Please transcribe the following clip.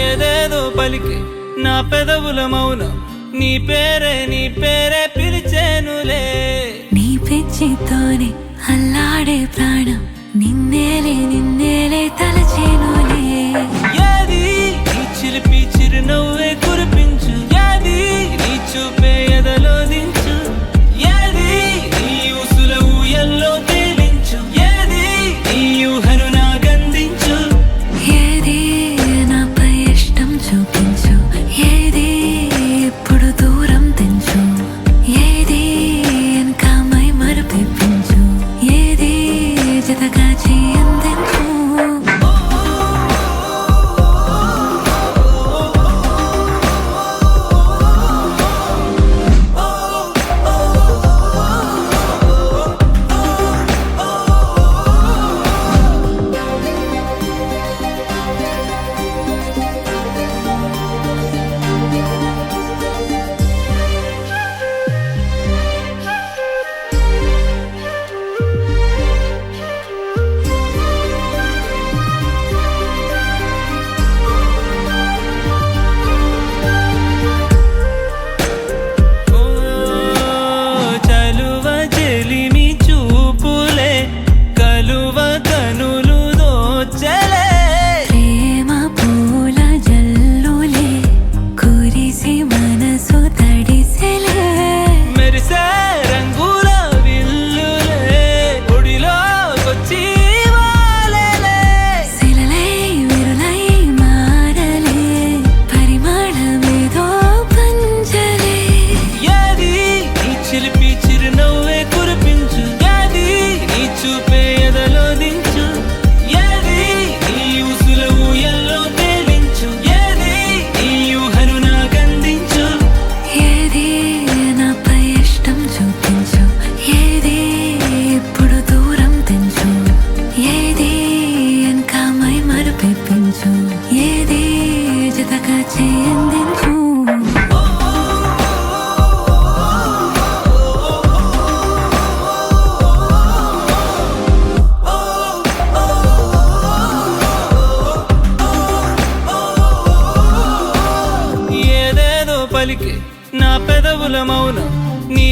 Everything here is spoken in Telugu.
ఏదేదో పలికి నా పెదవుల మౌనం నీ పేరే పిలిచేనులే. నీ పిచ్చితోనే అల్లాడే ప్రాణం నిన్నేలే తలచేనులే. ఏది నీ చిలిపి చిరునవ్వే కురిపించు, ఏది నీ చూపే ఎదలో దించు, ఏది నీ ఊసుల ఊయల్లో తేలించు, ఏది నీ ఊహను నాకందించు. ఏది నాపై ఇష్టం చూపించు, ఏది ఎప్పుడు దూరం తెంచు, ఏది ఇంకా మై మరపించు, ఏది జతగా చేయందించు. ఏది జతగా చేయందించు. ఏదేదో పలికి నా పెదవుల మౌనం నీ